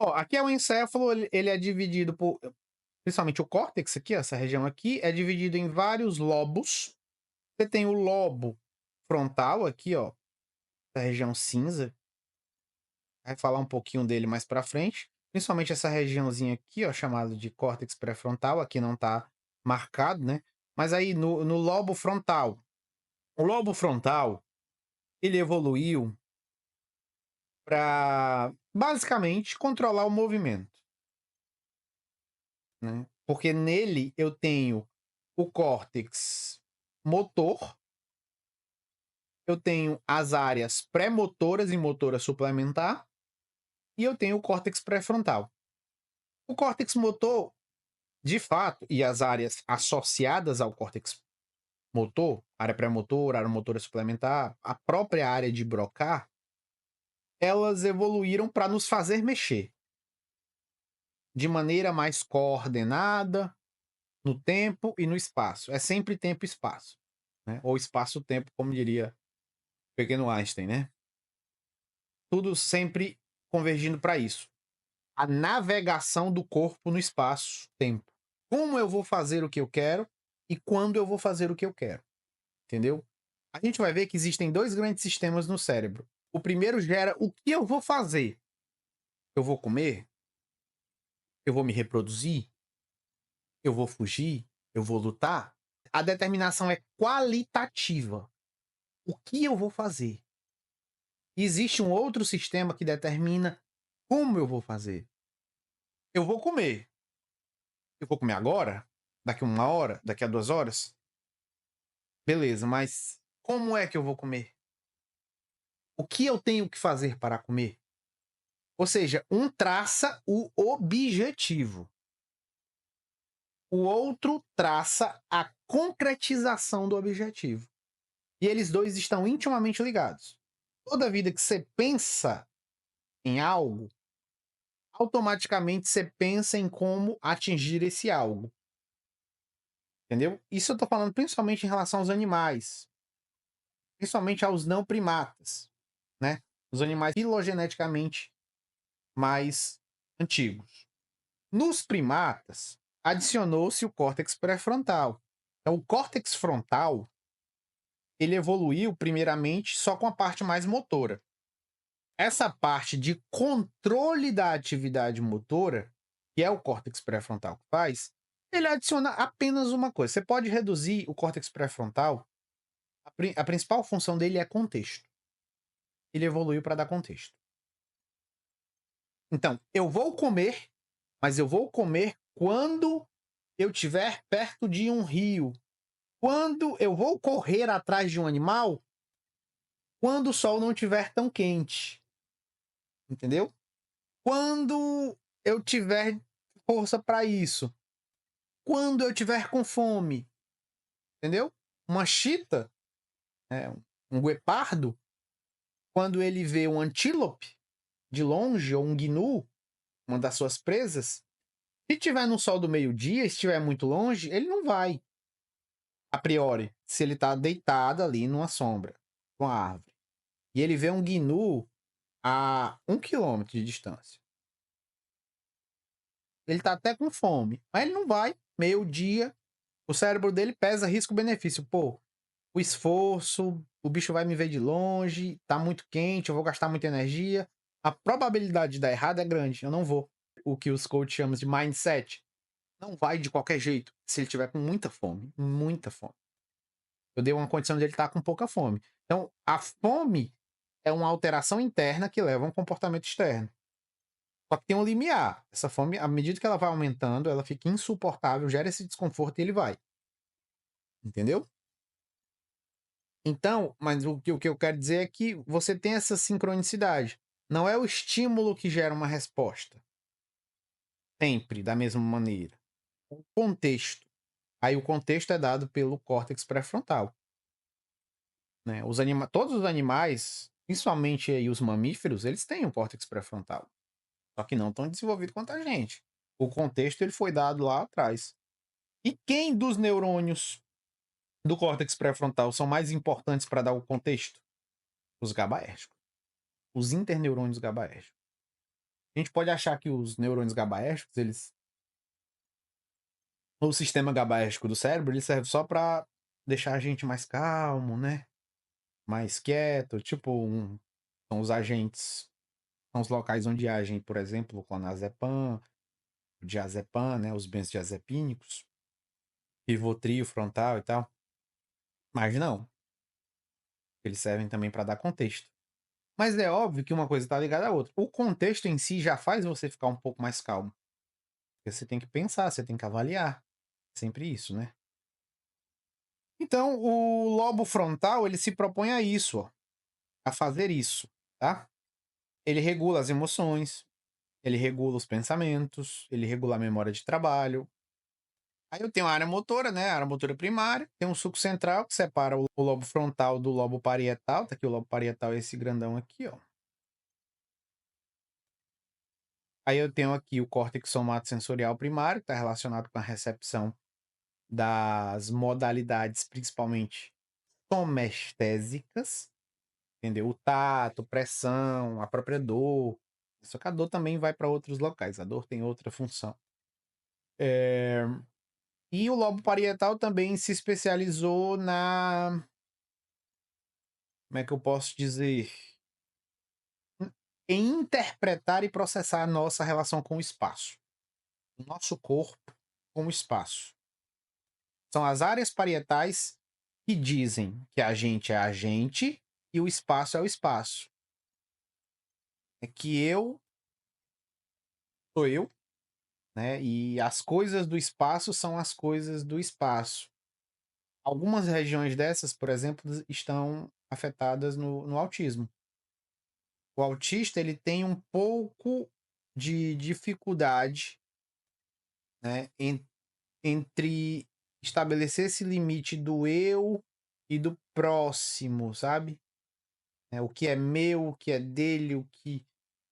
Ó, aqui é o encéfalo, ele é dividido por principalmente o córtex aqui, essa região aqui, é dividido em vários lobos. Você tem o lobo frontal aqui, ó, a região cinza, vai falar um pouquinho dele mais pra frente. Principalmente essa regiãozinha aqui, ó, chamada de córtex pré-frontal, aqui não tá marcado, né? Mas aí no lobo frontal, o lobo frontal, ele evoluiu para basicamente controlar o movimento, né? Porque nele eu tenho o córtex motor, eu tenho as áreas pré-motoras e motora suplementar, e eu tenho o córtex pré-frontal. O córtex motor, de fato, e as áreas associadas ao córtex motor, área pré-motora, área motora suplementar, a própria área de Broca, elas evoluíram para nos fazer mexer de maneira mais coordenada, no tempo e no espaço. É sempre tempo e espaço, né? Ou espaço-tempo, como diria o pequeno Einstein, né? Tudo sempre convergindo para isso. A navegação do corpo no espaço-tempo. Como eu vou fazer o que eu quero e quando eu vou fazer o que eu quero. Entendeu? A gente vai ver que existem dois grandes sistemas no cérebro. O primeiro gera o que eu vou fazer. Eu vou comer? Eu vou me reproduzir? Eu vou fugir? Eu vou lutar? A determinação é qualitativa. O que eu vou fazer? Existe um outro sistema que determina como eu vou fazer. Eu vou comer. Eu vou comer agora? Daqui a 1 hora? Daqui a 2 horas? Beleza, mas como é que eu vou comer? O que eu tenho que fazer para comer? Ou seja, um traça o objetivo. O outro traça a concretização do objetivo. E eles dois estão intimamente ligados. Toda vida que você pensa em algo, automaticamente você pensa em como atingir esse algo. Entendeu? Isso eu tô falando principalmente em relação aos animais, principalmente aos não primatas, né? Os animais filogeneticamente mais antigos. Nos primatas, adicionou-se o córtex pré-frontal. Então, o córtex frontal, ele evoluiu primeiramente só com a parte mais motora. Essa parte de controle da atividade motora, que é o córtex pré-frontal que faz, ele adiciona apenas uma coisa. Você pode reduzir o córtex pré-frontal, a principal função dele é contexto. Ele evoluiu para dar contexto. Então, eu vou comer, mas eu vou comer quando eu estiver perto de um rio. Quando eu vou correr atrás de um animal, quando o sol não estiver tão quente. Entendeu? Quando eu tiver força para isso. Quando eu tiver com fome. Entendeu? Uma chita, um guepardo, quando ele vê um antílope de longe ou um gnu, uma das suas presas, se tiver no sol do meio-dia, estiver muito longe, ele não vai. A priori, se ele está deitado ali numa sombra, com a árvore, e ele vê um gnu a 1 quilômetro de distância. Ele tá até com fome, mas ele não vai. Meio-dia, o cérebro dele pesa risco-benefício. Pô, o esforço, o bicho vai me ver de longe, tá muito quente, eu vou gastar muita energia. A probabilidade de dar errado é grande, eu não vou. O que os coaches chamam de mindset. Não vai de qualquer jeito, se ele tiver com muita fome, muita fome. Eu dei uma condição de ele estar com pouca fome. Então, a fome é uma alteração interna que leva a um comportamento externo. Só que tem um limiar. Essa fome, à medida que ela vai aumentando, ela fica insuportável, gera esse desconforto e ele vai. Entendeu? Então, mas o que eu quero dizer é que você tem essa sincronicidade. Não é o estímulo que gera uma resposta. Sempre da mesma maneira. O contexto. Aí o contexto é dado pelo córtex pré-frontal. Né? Todos os animais, principalmente aí os mamíferos, eles têm um córtex pré-frontal. Só que não tão desenvolvido quanto a gente. O contexto ele foi dado lá atrás. E quem dos neurônios do córtex pré-frontal são mais importantes para dar o contexto? Os GABAérgicos. Os interneurônios GABAérgicos. A gente pode achar que os neurônios GABAérgicos, eles o sistema GABAérgico do cérebro, ele serve só para deixar a gente mais calmo, né, mais quieto, tipo são os agentes, são os locais onde agem, por exemplo, o clonazepam, o diazepam, né, os benzodiazepínicos, Rivotril frontal e tal. Mas não, eles servem também para dar contexto. Mas é óbvio que uma coisa está ligada à outra. O contexto em si já faz você ficar um pouco mais calmo. Porque você tem que pensar, você tem que avaliar. Sempre isso, né? Então, o lobo frontal, ele se propõe a isso, ó, a fazer isso, tá? Ele regula as emoções, ele regula os pensamentos, ele regula a memória de trabalho. Aí eu tenho a área motora, né? A área motora primária, tem um suco central que separa o lobo frontal do lobo parietal. Tá aqui o lobo parietal, esse grandão aqui, ó. Aí eu tenho aqui o córtex somatosensorial primário, que está relacionado com a recepção das modalidades, principalmente somestésicas, entendeu? O tato, pressão, a própria dor. Só que a dor também vai para outros locais, a dor tem outra função. E o lobo parietal também se especializou na. Como é que eu posso dizer? Em interpretar e processar a nossa relação com o espaço. O nosso corpo com o espaço. São as áreas parietais que dizem que a gente e o espaço é o espaço. É que eu sou eu, né? E as coisas do espaço são as coisas do espaço. Algumas regiões dessas, por exemplo, estão afetadas no autismo. O autista ele tem um pouco de dificuldade, né, entre estabelecer esse limite do eu e do próximo, sabe? O que é meu, o que é dele, o que,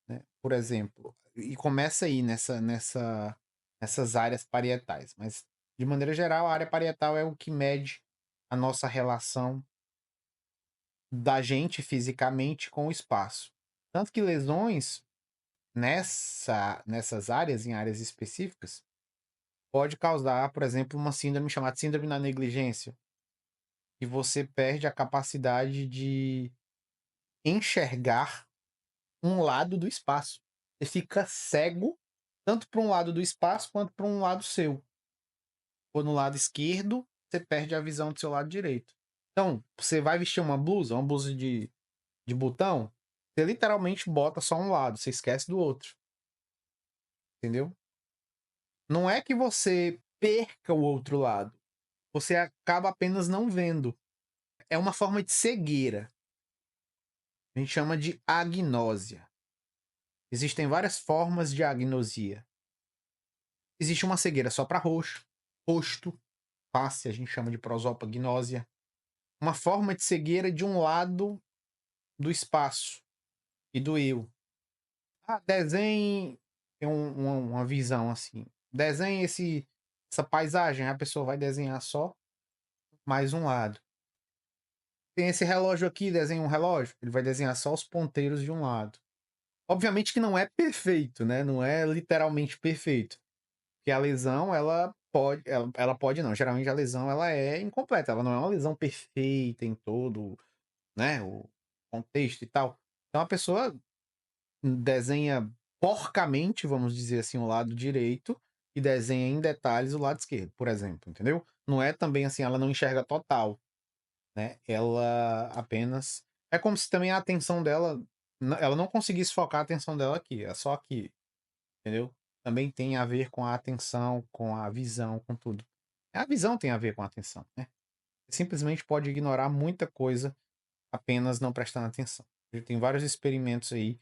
né, por exemplo, e começa aí nessas áreas parietais, mas de maneira geral, a área parietal é o que mede a nossa relação da gente fisicamente com o espaço. Tanto que lesões nessas áreas, em áreas específicas, pode causar, por exemplo, uma síndrome chamada síndrome da negligência, que você perde a capacidade de enxergar um lado do espaço. Você fica cego tanto para um lado do espaço quanto para um lado seu. Ou no lado esquerdo, você perde a visão do seu lado direito. Então, você vai vestir uma blusa de botão, você literalmente bota só um lado, você esquece do outro. Entendeu? Não é que você perca o outro lado, você acaba apenas não vendo. É uma forma de cegueira. A gente chama de agnósia. Existem várias formas de agnosia. Existe uma cegueira só para rosto, face, a gente chama de prosopagnósia. Uma forma de cegueira de um lado do espaço e do eu. Desenhe tem uma visão assim. Desenhe essa paisagem, a pessoa vai desenhar só mais um lado. Tem esse relógio aqui, desenha um relógio, ele vai desenhar só os ponteiros de um lado. Obviamente que não é perfeito, né? Não é literalmente perfeito. Porque a lesão, ela pode não. Geralmente a lesão ela é incompleta, ela não é uma lesão perfeita em todo, né, o contexto e tal. Então a pessoa desenha porcamente, vamos dizer assim, o lado direito e desenha em detalhes o lado esquerdo, por exemplo, entendeu? Não é também assim, ela não enxerga total, né? Ela apenas é como se também a atenção dela ela não conseguisse focar a atenção dela aqui, é só aqui, entendeu? Também tem a ver com a atenção, com a visão, com tudo. A visão tem a ver com a atenção, né? Você simplesmente pode ignorar muita coisa apenas não prestando atenção. Tem vários experimentos aí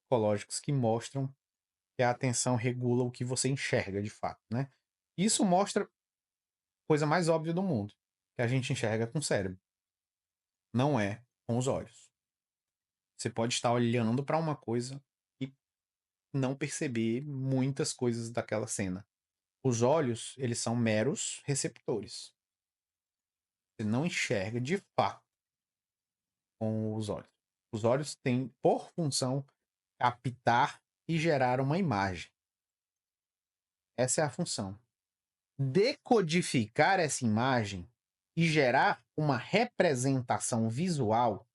psicológicos que mostram que a atenção regula o que você enxerga de fato, né? Isso mostra a coisa mais óbvia do mundo, que a gente enxerga com o cérebro, não é com os olhos. Você pode estar olhando para uma coisa e não perceber muitas coisas daquela cena. Os olhos, eles são meros receptores. Você não enxerga de fato com os olhos. Os olhos têm por função captar e gerar uma imagem. Essa é a função. Decodificar essa imagem e gerar uma representação visual,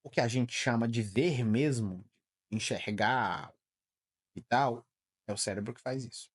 o que a gente chama de ver mesmo, enxergar e tal, é o cérebro que faz isso.